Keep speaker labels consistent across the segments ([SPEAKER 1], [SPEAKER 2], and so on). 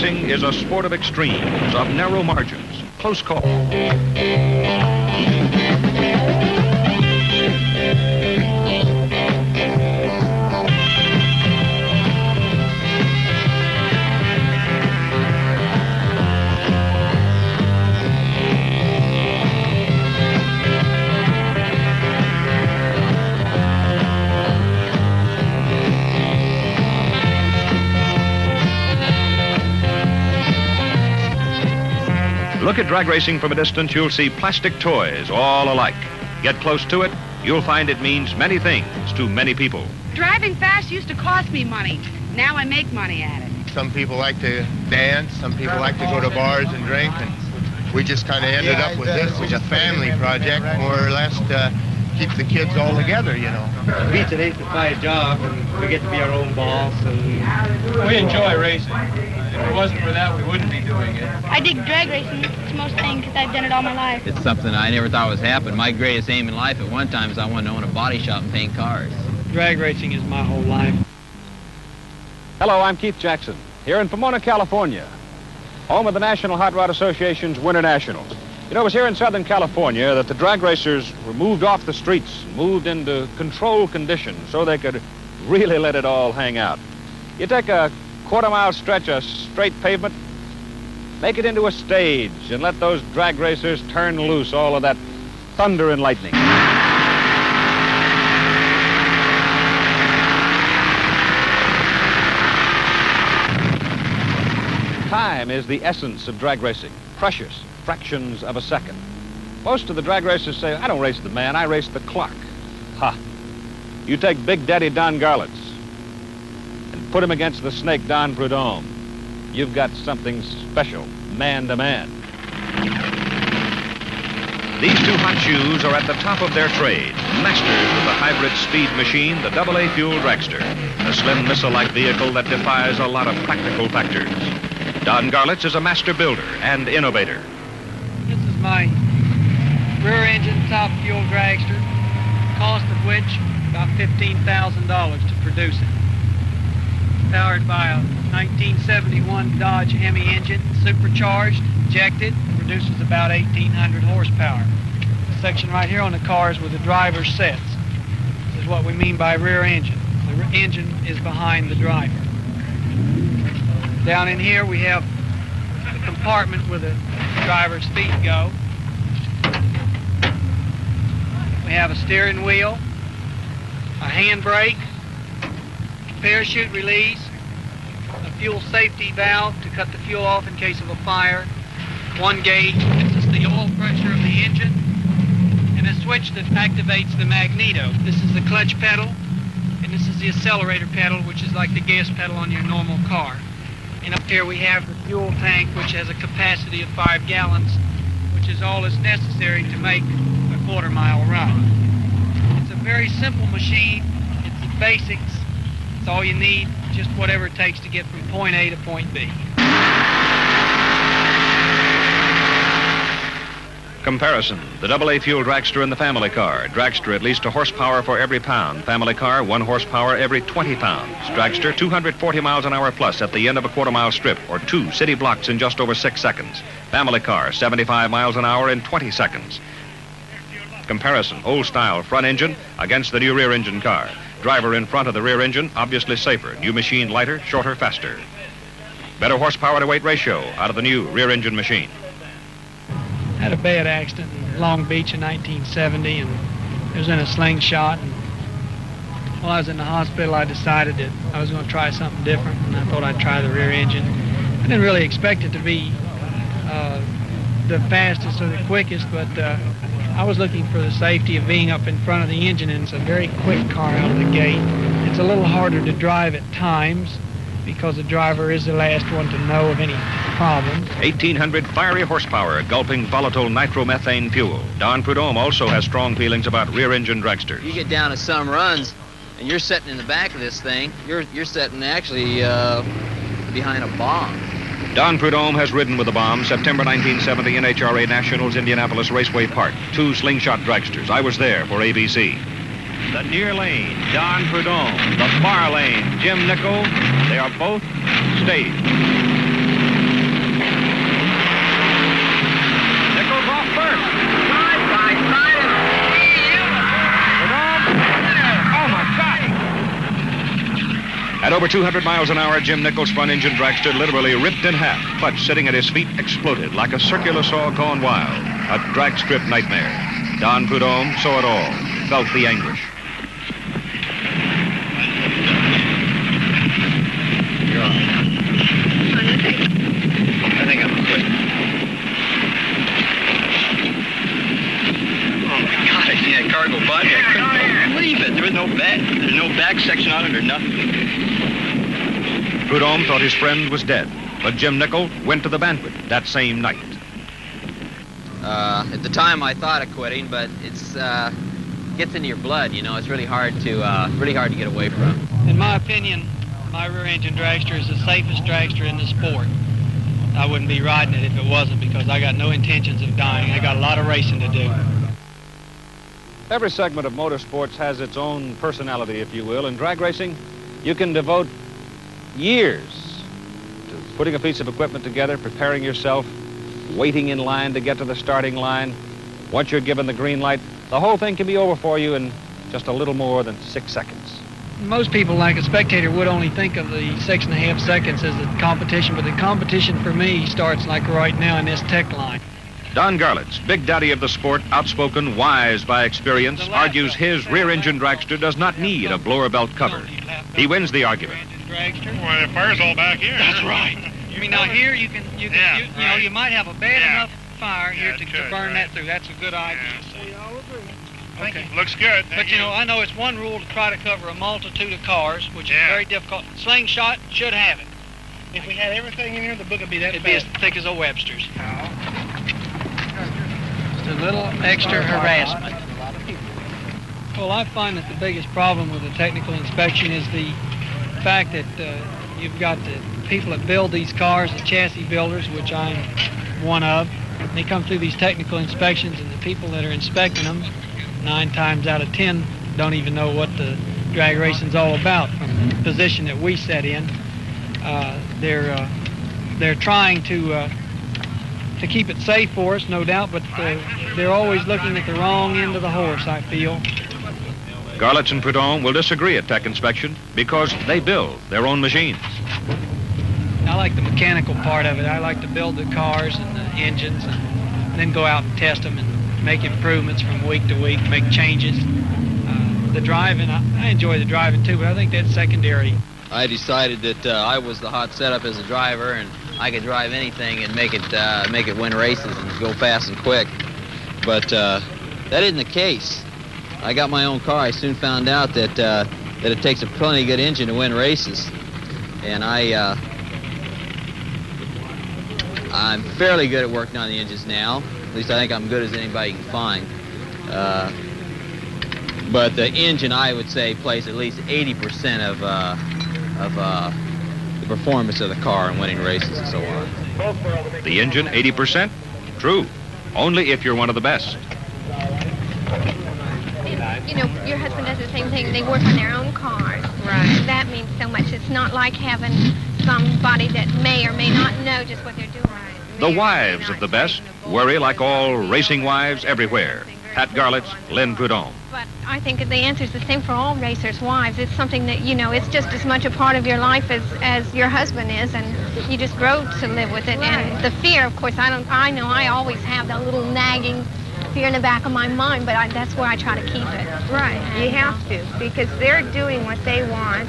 [SPEAKER 1] racing is a sport of extremes, of narrow margins, close call. Look at drag racing from a distance, you'll see plastic toys all alike. Get close to it, you'll find it means many things to many people.
[SPEAKER 2] Driving fast used to cost me money. Now I make money at it.
[SPEAKER 3] Some people like to dance, some people like to go to bars and drink, and we just kind of ended up with this as a family project, more or less, to keep the kids all together, you know.
[SPEAKER 4] It beats an 8-to-5 job, and we get to be our own boss. And
[SPEAKER 5] we enjoy racing. If it wasn't for that, we wouldn't be doing it.
[SPEAKER 6] I dig drag racing. It's the most thing because I've done it all my life.
[SPEAKER 7] It's something I never thought was happening. My greatest aim in life at one time is I wanted to own a body shop and paint cars.
[SPEAKER 4] Drag racing is my whole life.
[SPEAKER 8] Hello, I'm Keith Jackson, here in Pomona, California, home of the National Hot Rod Association's Winter Nationals. You know, it was here in Southern California that the drag racers were moved off the streets, moved into controlled conditions so they could really let it all hang out. You take a quarter-mile stretch of straight pavement, make it into a stage, and let those drag racers turn loose all of that thunder and lightning. Time is the essence of drag racing, precious fractions of a second. Most of the drag racers say, I don't race the man, I race the clock. Ha! You take Big Daddy Don Garlits and put him against the snake Don Prudhomme. You've got something special, man to man.
[SPEAKER 1] These two hot shoes are at the top of their trade, masters of the hybrid speed machine, the AA fuel dragster, a slim missile-like vehicle that defies a lot of practical factors. Don Garlits is a master builder and innovator.
[SPEAKER 4] This is my rear-engine top fuel dragster, cost of which about $15,000 to produce it. Powered by a 1971 Dodge Hemi engine, supercharged, injected, produces about 1,800 horsepower. The section right here on the car is where the driver sits. This is what we mean by rear engine. The engine is behind the driver. Down in here we have the compartment where the driver's feet go. We have a steering wheel, a handbrake, parachute release, a fuel safety valve to cut the fuel off in case of a fire, one gauge gives us the oil pressure of the engine, and a switch that activates the magneto. This is the clutch pedal, and this is the accelerator pedal, which is like the gas pedal on your normal car. And up here we have the fuel tank, which has a capacity of 5 gallons, which is all that's necessary to make a quarter-mile run. It's a very simple machine. It's the basics. It's all you need, just whatever it takes to get from point A to point B.
[SPEAKER 1] Comparison, the AA fuel dragster and the family car. Dragster, at least a horsepower for every pound. Family car, 1 horsepower every 20 pounds. Dragster, 240 miles an hour plus at the end of a quarter-mile strip, or 2 city blocks in just over 6 seconds. Family car, 75 miles an hour in 20 seconds. Comparison, old-style front engine against the new rear engine car. Driver in front of the rear engine, obviously safer. New machine lighter, shorter, faster. Better horsepower to weight ratio out of the new rear engine machine.
[SPEAKER 4] Had a bad accident in Long Beach in 1970, and it was in a slingshot. And while I was in the hospital, I decided that I was going to try something different, and I thought I'd try the rear engine. I didn't really expect it to be the fastest or the quickest, but I was looking for the safety of being up in front of the engine, and it's a very quick car out of the gate. It's a little harder to drive at times because the driver is the last one to know of any problems.
[SPEAKER 1] 1,800 fiery horsepower, gulping volatile nitromethane fuel. Don Prudhomme also has strong feelings about rear-engine dragsters.
[SPEAKER 7] You get down to some runs, and you're sitting in the back of this thing. You're sitting actually behind a bomb.
[SPEAKER 1] Don Prudhomme has ridden with the bomb September 1970 NHRA Nationals Indianapolis Raceway Park. 2 slingshot dragsters. I was there for ABC. The near lane, Don Prudhomme. The far lane, Jim Nickel. They are both staged. At over 200 miles an hour, Jim Nickel's front-engine dragster literally ripped in half. Clutch sitting at his feet exploded like a circular saw gone wild. A drag strip nightmare. Don Prudhomme saw it all, felt the anguish.
[SPEAKER 5] You're on. I think I'm quit. Oh my God, I see that car go by. I couldn't believe it. There was no back. There's no back section on it or nothing.
[SPEAKER 1] Prudhomme thought his friend was dead, but Jim Nickel went to the banquet that same night.
[SPEAKER 7] At the time, I thought of quitting, but it's gets into your blood. You know, it's really hard to get away from.
[SPEAKER 4] In my opinion, my rear-engine dragster is the safest dragster in the sport. I wouldn't be riding it if it wasn't, because I got no intentions of dying. I got a lot of racing to do.
[SPEAKER 8] Every segment of motorsports has its own personality, if you will. In drag racing, you can devote years to putting a piece of equipment together, preparing yourself, waiting in line to get to the starting line. Once you're given the green light, the whole thing can be over for you in just a little more than 6 seconds.
[SPEAKER 4] Most people, like a spectator, would only think of the 6.5 seconds as the competition, but the competition for me starts like right now in this tech line.
[SPEAKER 1] Don Garlits, big daddy of the sport, outspoken, wise by experience, argues his rear-engine dragster does not need a blower belt cover. He wins the argument.
[SPEAKER 9] Well, the fire's all back here.
[SPEAKER 4] That's right. I mean, now here you know, you might have a bad enough fire here to burn that through. That's a good idea.
[SPEAKER 9] We all agree.
[SPEAKER 4] Okay.
[SPEAKER 9] Looks good.
[SPEAKER 4] But you know, I know it's one rule to try to cover a multitude of cars, which is very difficult. Slingshot should have it.
[SPEAKER 9] If we had everything in here, the book would be that
[SPEAKER 4] It'd be as thick as a Webster's. Just a little extra harassment. Well, I find that the biggest problem with the technical inspection is the fact that you've got the people that build these cars, the chassis builders, which I'm one of. They come through these technical inspections, and the people that are inspecting them, 9 times out of 10, don't even know what the drag racing's all about from the position that we set in. They're trying to keep it safe for us, no doubt, but they're always looking at the wrong end of the horse, I feel.
[SPEAKER 1] Garlits and Prudhomme will disagree at tech inspection because they build their own machines.
[SPEAKER 4] I like the mechanical part of it. I like to build the cars and the engines and then go out and test them and make improvements from week to week, make changes. The driving, I enjoy the driving too, but I think that's secondary.
[SPEAKER 7] I decided that I was the hot setup as a driver, and I could drive anything and make it win races and go fast and quick. But that isn't the case. I got my own car. I soon found out that it takes a plenty good engine to win races, and I'm fairly good at working on the engines now. At least I think I'm good as anybody can find. But the engine, I would say, plays at least 80% of the performance of the car in winning races and so on.
[SPEAKER 1] The engine, 80%? True. Only if you're one of the best.
[SPEAKER 10] You know, your husband does the same thing. They work on their own cars.
[SPEAKER 2] Right.
[SPEAKER 10] That means so much. It's not like having somebody that may or may not know just what they're doing.
[SPEAKER 1] The wives of the best worry like all racing wives everywhere. Pat Garlits, Lynn Prudhomme.
[SPEAKER 10] But I think the answer is the same for all racers' wives. It's something that, you know, it's just as much a part of your life as your husband is, and you just grow to live with it. Right. And the fear, of course, I know I always have that little nagging fear in the back of my mind, but that's where I try to keep it.
[SPEAKER 2] Right, you have to, because they're doing what they want.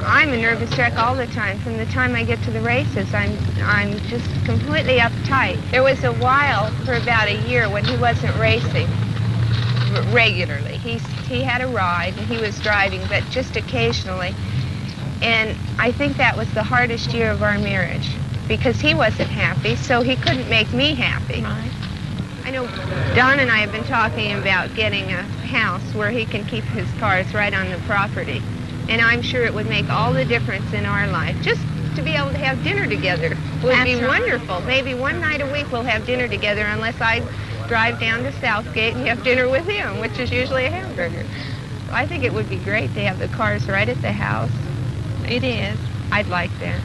[SPEAKER 2] I'm a nervous wreck all the time. From the time I get to the races, I'm just completely uptight. There was a while, for about a year, when he wasn't racing regularly. He had a ride, and he was driving, but just occasionally. And I think that was the hardest year of our marriage, because he wasn't happy, so he couldn't make me happy.
[SPEAKER 10] Right.
[SPEAKER 2] I know Don and I have been talking about getting a house where he can keep his cars right on the property. And I'm sure it would make all the difference in our life. Just to be able to have dinner together would be wonderful. Maybe one night a week we'll have dinner together, unless I drive down to Southgate and have dinner with him, which is usually a hamburger. So I think it would be great to have the cars right at the house. It is. I'd like that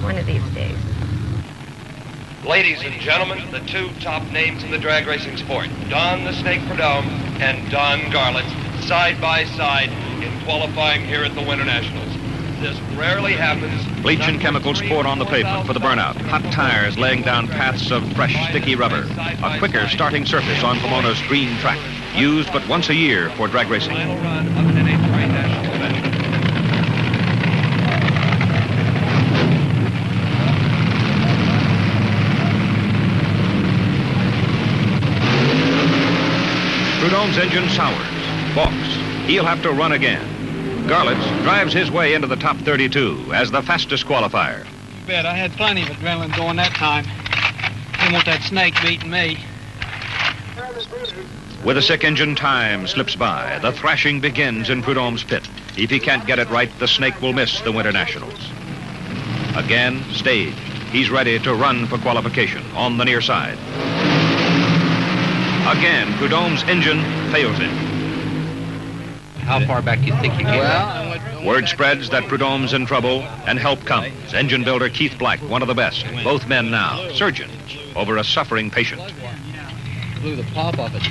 [SPEAKER 2] one of these days.
[SPEAKER 11] Ladies and gentlemen, the 2 top names in the drag racing sport, Don the Snake Prudhomme and Don Garlits, side by side in qualifying here at the Winter Nationals. This rarely happens.
[SPEAKER 1] Bleach and chemicals poured on the pavement for the burnout. Hot tires laying down paths of fresh, sticky rubber. A quicker starting surface on Pomona's green track. Used but once a year for drag racing.
[SPEAKER 11] Final run of NH3 National Event.
[SPEAKER 1] Prudhomme's engine sours, balks. He'll have to run again. Garlits drives his way into the top 32 as the fastest qualifier.
[SPEAKER 4] You bet. I had plenty of adrenaline going that time. Didn't want that snake beating me.
[SPEAKER 1] With a sick engine, time slips by. The thrashing begins in Prudhomme's pit. If he can't get it right, the snake will miss the Winter Nationals. Again, staged. He's ready to run for qualification on the near side. Again, Prudhomme's engine fails him.
[SPEAKER 7] How far back do you think you get?
[SPEAKER 1] Well, word spreads that Prudhomme's in trouble, and help comes. Engine builder Keith Black, one of the best. Both men now, surgeons, over a suffering patient.
[SPEAKER 7] Blew the pop off it,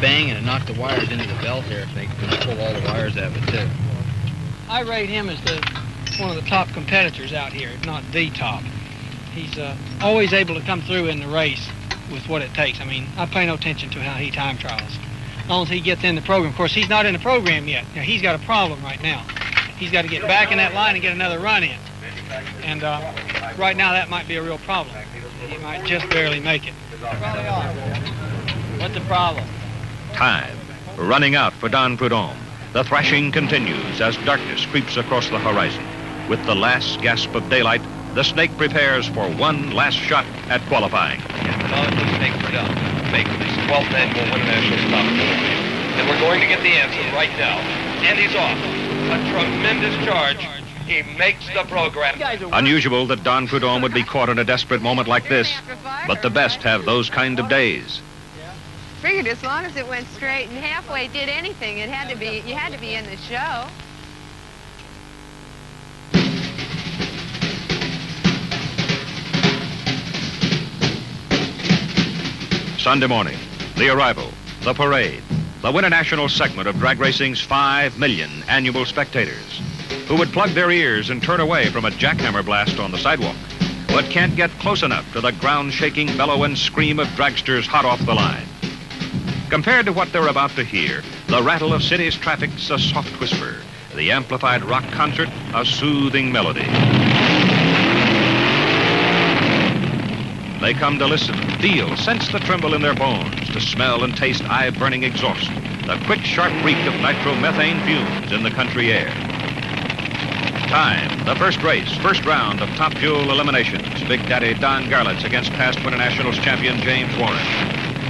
[SPEAKER 7] bang, and it knocked the wires into the belt here. If they could pull all the wires out of it, too.
[SPEAKER 4] I rate him as one of the top competitors out here, if not the top. He's always able to come through in the race with what it takes. I mean, I pay no attention to how he time trials. As long as he gets in the program. Of course, he's not in the program yet. He's got a problem right now. He's got to get back in that line and get another run in. And right now, that might be a real problem. He might just barely make it.
[SPEAKER 7] What's the problem?
[SPEAKER 1] Time running out for Don Prudhomme. The thrashing continues as darkness creeps across the horizon. With the last gasp of daylight, the snake prepares for one last shot at qualifying.
[SPEAKER 11] Don the Snake Prudhomme. Baker's 12th annual Winter National Stop Motorracing. And we're going to get the answer right now. And he's off. A tremendous charge. He makes the program.
[SPEAKER 1] Unusual that Don Prudhomme would be caught in a desperate moment like this, but the best have those kind of days.
[SPEAKER 2] Figured as long as it went straight and halfway did anything, you had to be in the show.
[SPEAKER 1] Sunday morning, the arrival, the parade, the Winter National segment of drag racing's 5 million annual spectators who would plug their ears and turn away from a jackhammer blast on the sidewalk, but can't get close enough to the ground-shaking bellow and scream of dragsters hot off the line. Compared to what they're about to hear, the rattle of city's traffic's a soft whisper, the amplified rock concert a soothing melody. They come to listen, feel, sense the tremble in their bones, to smell and taste eye-burning exhaust, the quick, sharp reek of nitromethane fumes in the country air. Time, the first race, first round of Top Fuel eliminations. Big Daddy Don Garlits against past Winter Nationals champion James Warren.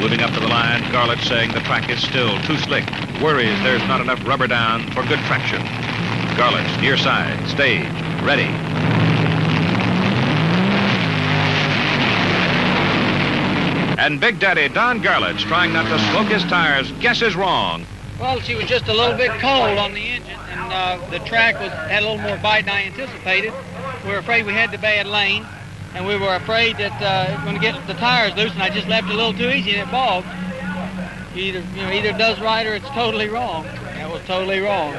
[SPEAKER 1] Moving up to the line, Garlits saying the track is still too slick. Worries there's not enough rubber down for good traction. Garlits, near side, stage, ready. And Big Daddy Don Garlits, trying not to smoke his tires, guesses wrong.
[SPEAKER 4] Well, she was just a little bit cold on the engine, and the track had a little more bite than I anticipated. We were afraid we had the bad lane, and we were afraid that it was going to get the tires loose, and I just left it a little too easy, and it bogged. Either it does right or it's totally wrong. That was totally wrong.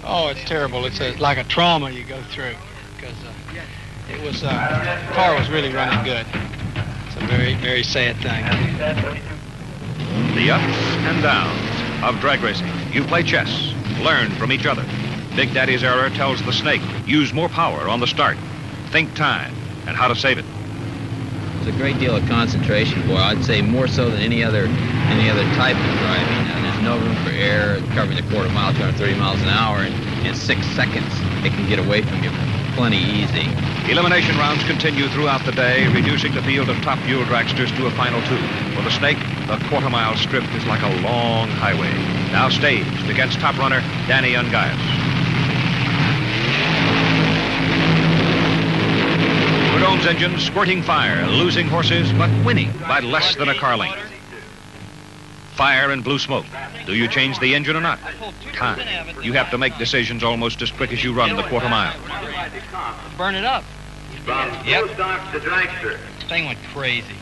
[SPEAKER 4] Oh, it's terrible. It's like a trauma you go through, because the car was really running good. It's a very, very sad thing.
[SPEAKER 1] The ups and downs of drag racing. You play chess, learn from each other. Big Daddy's error tells the snake, use more power on the start. Think time and how to save it.
[SPEAKER 7] There's a great deal of concentration, boy. I'd say more so than any other type of driving. And there's no room for error. Covering a quarter mile, 230 miles an hour, and in 6 seconds, it can get away from you plenty easy.
[SPEAKER 1] Elimination rounds continue throughout the day, reducing the field of Top Fuel dragsters to a final 2. For the snake, the quarter-mile strip is like a long highway. Now staged against top runner Danny Ungaius. Prudhomme's engine squirting fire, losing horses, but winning by less than a car length. Fire and blue smoke. Do you change the engine or not? Time. You have to make decisions almost as quick as you run the quarter mile.
[SPEAKER 4] Burn it up.
[SPEAKER 12] Yep. The dragster.
[SPEAKER 4] Thing went crazy.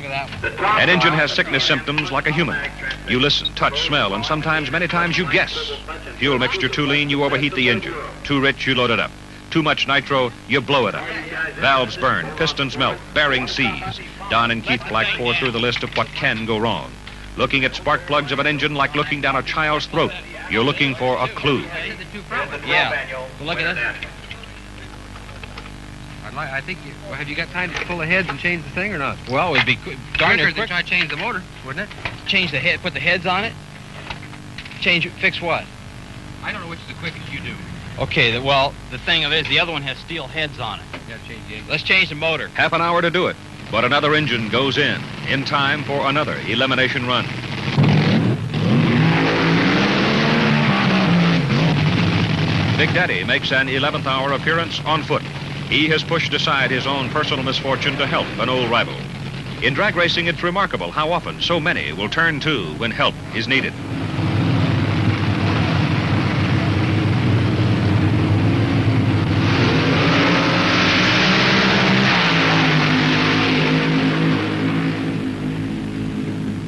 [SPEAKER 4] Look at that one.
[SPEAKER 1] An engine has sickness symptoms like a human. You listen, touch, smell, and sometimes, many times, you guess. Fuel mixture too lean, you overheat the engine. Too rich, you load it up. Too much nitro, you blow it up. Valves burn, pistons melt, bearings seize. Don and Keith Black pour through the list of what can go wrong. Looking at spark plugs of an engine like looking down a child's throat. You're looking for a clue.
[SPEAKER 4] Yeah. Well, look at this. I think well, have you got time to pull the heads and change the thing or not?
[SPEAKER 7] Well, it'd be darn near
[SPEAKER 4] quicker
[SPEAKER 7] quick.
[SPEAKER 4] to try to change the motor, wouldn't it?
[SPEAKER 7] Change the head, put the heads on it. Fix what?
[SPEAKER 4] I don't know which is the quickest. You do.
[SPEAKER 7] Okay, well, the thing of it is the other one has steel heads on it.
[SPEAKER 4] Yeah, change the engine.
[SPEAKER 7] Let's change the motor.
[SPEAKER 1] Half an hour to do it, but another engine goes in time for another elimination run. Big Daddy makes an 11th hour appearance on foot. He has pushed aside his own personal misfortune to help an old rival. In drag racing, it's remarkable how often so many will turn to when help is needed.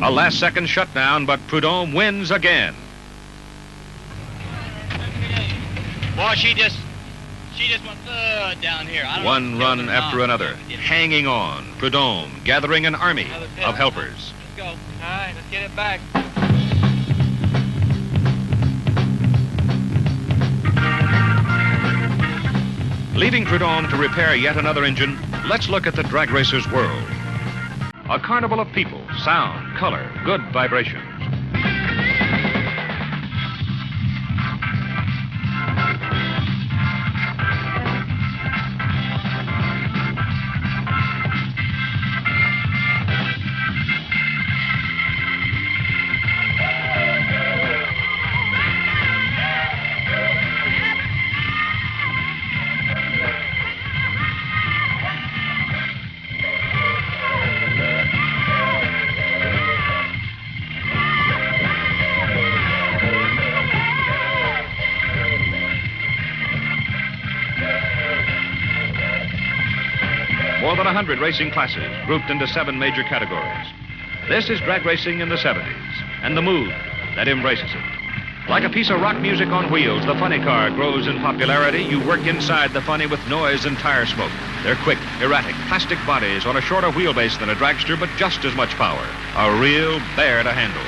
[SPEAKER 1] A last-second shutdown, but Prudhomme wins again.
[SPEAKER 7] Boy, she just went down here.
[SPEAKER 1] One run after another, hanging on. Prudhomme gathering an army of helpers.
[SPEAKER 4] Let's go. All right, let's get it back.
[SPEAKER 1] Leaving Prudhomme to repair yet another engine, let's look at the drag racer's world. A carnival of people, sound, color, good vibrations. More than 100 racing classes grouped into 7 major categories. This is drag racing in the 70s, and the mood that embraces it. Like a piece of rock music on wheels, the funny car grows in popularity. You work inside the funny with noise and tire smoke. They're quick, erratic, plastic bodies on a shorter wheelbase than a dragster, but just as much power. A real bear to handle.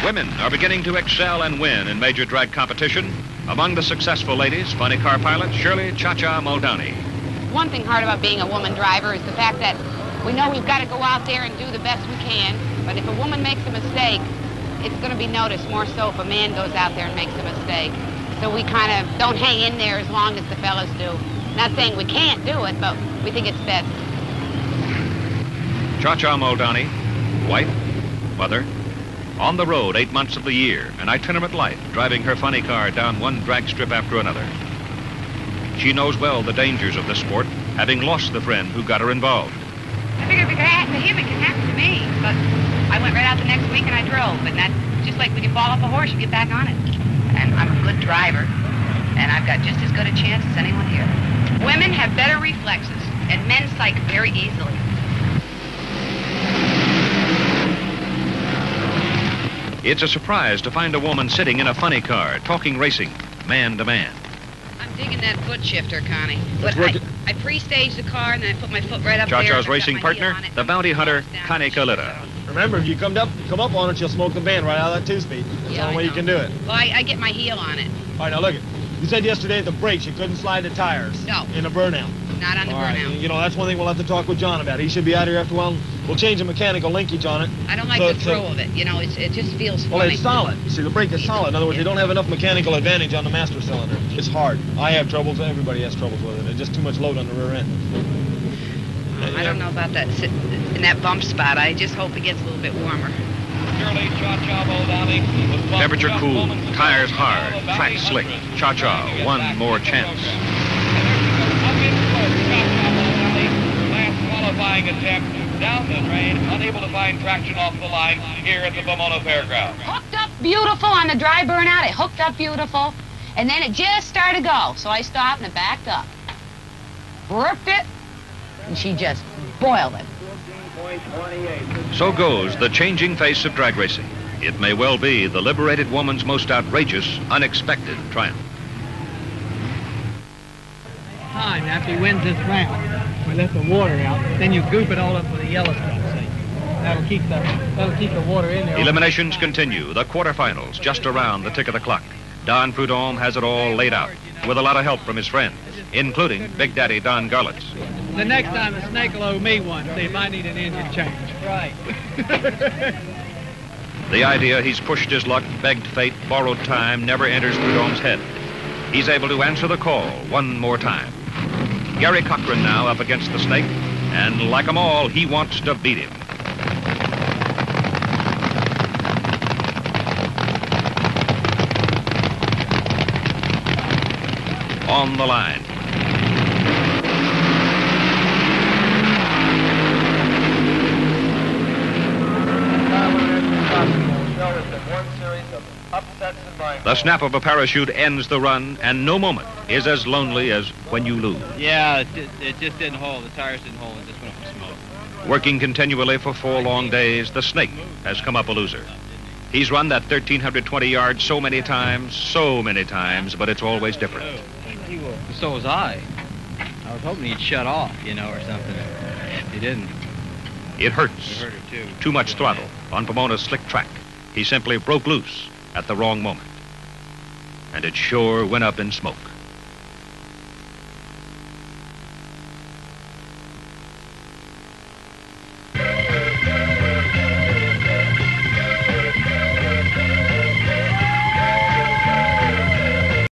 [SPEAKER 1] Women are beginning to excel and win in major drag competition. Among the successful ladies, funny car pilot Shirley Cha-Cha Muldowney.
[SPEAKER 12] One thing hard about being a woman driver is the fact that we know we've got to go out there and do the best we can, but if a woman makes a mistake, it's going to be noticed more so if a man goes out there and makes a mistake. So we kind of don't hang in there as long as the fellas do. Not saying we can't do it, but we think it's best.
[SPEAKER 1] Cha-Cha Muldowney, wife, mother, on the road 8 months of the year, an itinerant life, driving her funny car down one drag strip after another. She knows well the dangers of this sport, having lost the friend who got her involved.
[SPEAKER 12] I figured if it can happen to him, it can happen to me. But I went right out the next week and I drove. And that's just like when you fall off a horse, you get back on it. And I'm a good driver, and I've got just as good a chance as anyone here. Women have better reflexes, and men psych very easily.
[SPEAKER 1] It's a surprise to find a woman sitting in a funny car, talking racing, man to man.
[SPEAKER 12] I'm digging that foot shifter, Connie. But I pre-staged the car, and then I put my foot right up there.
[SPEAKER 1] Cha-Cha's racing partner, the bounty hunter, Connie Coletta.
[SPEAKER 13] Remember, if you come up on it, you'll smoke the band right out of that two-speed. That's the only way you can do it.
[SPEAKER 12] Well, I get my heel on it.
[SPEAKER 13] All right, now look it. You said yesterday at the brakes you couldn't slide the tires.
[SPEAKER 12] No.
[SPEAKER 13] In a burnout.
[SPEAKER 12] Not on the
[SPEAKER 13] All
[SPEAKER 12] burnout.
[SPEAKER 13] Right. You know, that's one thing we'll have to talk with John about. He should be out here after a while. We'll change the mechanical linkage on it.
[SPEAKER 12] I don't like the throw of it. You know, it just feels funny.
[SPEAKER 13] Well, it's solid. See, the brake is solid. In other words, you don't have enough mechanical advantage on the master cylinder. It's hard. I have troubles. Everybody has troubles with it. It's just too much load on the rear end.
[SPEAKER 12] I don't know about that in that bump spot. I just hope it gets a little bit warmer.
[SPEAKER 1] Temperature cool, tires hard, track slick. Cha-Cha, one more chance.
[SPEAKER 11] Last qualifying attempt down the drain, unable to find traction off the line here at the Pomona Fairgrounds.
[SPEAKER 12] Hooked up beautiful on the dry burnout. It hooked up beautiful, and then it just started to go. So I stopped and it backed up. Gripped it, and she just boiled it.
[SPEAKER 1] So goes the changing face of drag racing. It may well be the liberated woman's most outrageous, unexpected triumph.
[SPEAKER 4] Time after he wins this round, we let the water out. Then you goop it all up with a yellow stuff. See, that'll keep the water in there.
[SPEAKER 1] Eliminations continue. The quarterfinals just around the tick of the clock. Don Prudhomme has it all laid out with a lot of help from his friends, including Big Daddy Don Garlits.
[SPEAKER 4] The next time the snake will owe me one. See if I need an engine change. Right.
[SPEAKER 1] The idea he's pushed his luck, begged fate, borrowed time never enters Prudhomme's head. He's able to answer the call one more time. Gary Cochran now up against the snake, and like 'em all, he wants to beat him. On the line. The snap of a parachute ends the run, and no moment is as lonely as when you lose.
[SPEAKER 7] Yeah, it just didn't hold. The tires didn't hold. It just went up in smoke.
[SPEAKER 1] Working continually for 4 long days, the snake has come up a loser. He's run that 1,320 yards so many times, but it's always different.
[SPEAKER 7] So was I. I was hoping he'd shut off, or something. He didn't.
[SPEAKER 1] It hurts.
[SPEAKER 7] It hurt her, too.
[SPEAKER 1] Too much throttle on Pomona's slick track. He simply broke loose at the wrong moment. And it sure went up in smoke.